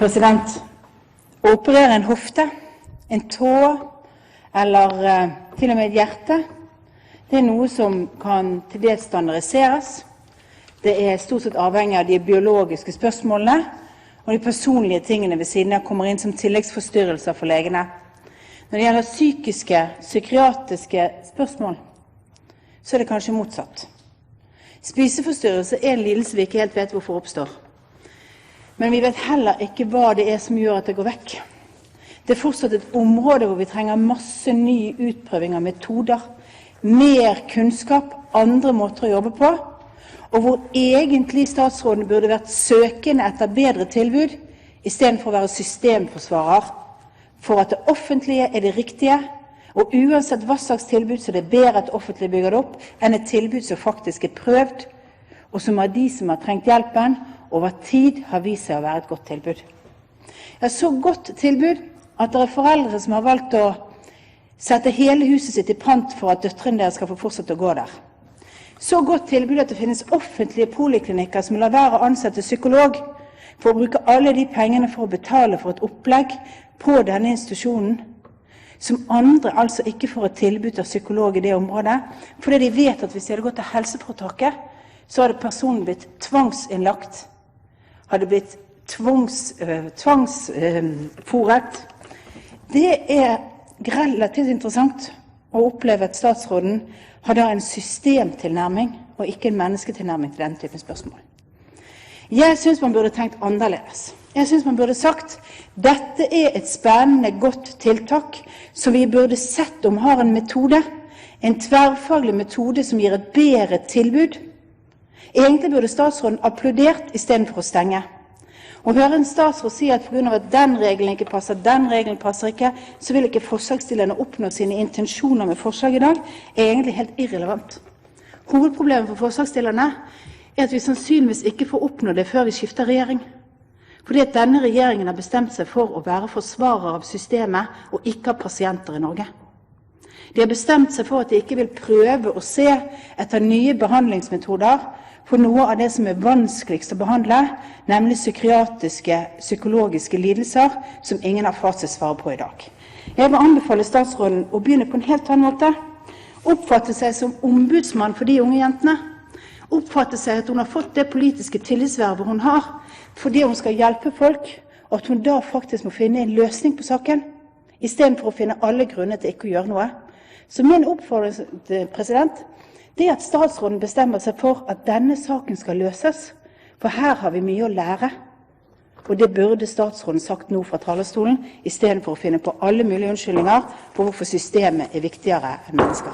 President, å operere en hofte, en tå eller til og med et hjerte, det noe som kan til dels standardiseres. Det stort sett avhengig av de biologiske spørsmålene, og de personlige tingene ved siden av kommer inn som tilleggsforstyrrelser for legene. Når det gjelder psykiske, psykiatriske spørsmål, så det kanskje motsatt. Spiseforstyrrelse en lidelse vi ikke helt vet hvorfor oppstår. Men vi vet heller ikke hva det som gjør at det går vekk. Det fortsatt et område hvor vi trenger masse ny utprøving av metoder, mer kunnskap, andre måter å jobbe på, og hvor egentlig statsråden burde vært søkende etter bedre tilbud, i stedet for å være systemforsvarer, for at det offentlige det riktige, og uansett hva slags tilbud, så det bedre at offentlig bygger det opp, enn et tilbud som faktisk prøvd, og som de som har trengt hjelpen, over tid har vist seg å være et godt tilbud. Så godt tilbud at det foreldre som har valgt å sette hele huset sitt i pant for at døtrene deres skal få fortsette å gå der. Så godt tilbud at det finnes offentlige poliklinikker som lar være å ansette psykolog for å bruke alle de pengene for å betale for et opplegg på denne institusjonen, som andre altså ikke får et tilbud av psykolog i det området, fordi de vet at hvis de hadde gått til helseforetaket, så hadde personen blitt tvangsinnlagt, hadde blitt tvangsforet. Det relativt interessant å oppleve at statsråden har en systemtilnærming og ikke en mennesketilnærming til denne typen spørsmål. Jeg synes man burde tenkt annerledes. Jeg synes man burde sagt dette et spennende, godt tiltak som vi burde sett om har en metode, en tverrfaglig metode som gir et bedre tilbud. Egentlig burde statsråden applaudert i stedet for å stenge. Og høre en statsråd si at på grunn av at den regelen ikke passer, den regelen passer ikke, så vil ikke forslagsstillerne oppnå sine intensjoner med forslag i dag, egentlig helt irrelevant. Hovedproblemet for forslagsstillerne at vi sannsynligvis ikke får oppnå det før vi skifter regjering. Fordi at denne regjeringen har bestemt seg for å være forsvarer av systemet og ikke av pasienter i Norge. De har bestemt seg for at de ikke vil prøve å se etter nye behandlingsmetoder for noe av det som vanskeligst å behandle, nemlig psykiatriske, psykologiske lidelser som ingen har fasitsvar på i dag. Jeg vil anbefale statsråden å begynne på en helt annen måte. Oppfatte seg som ombudsmann for de unge jentene. Oppfatte seg at hun har fått det politiske tillitsvervet hun har, fordi hun skal hjelpe folk, og at hun da faktisk må finne en løsning på saken, i stedet for å finne alle grunner til ikke å gjøre noe. Så min oppfordring, president, det at statsråden bestemmer seg for at denne saken skal løses, for her har vi mye å lære. Og det burde statsråden sagt nå fra talerstolen, i stedet for å finne på alle mulige unnskyldninger for hvorfor systemet viktigere enn mennesker.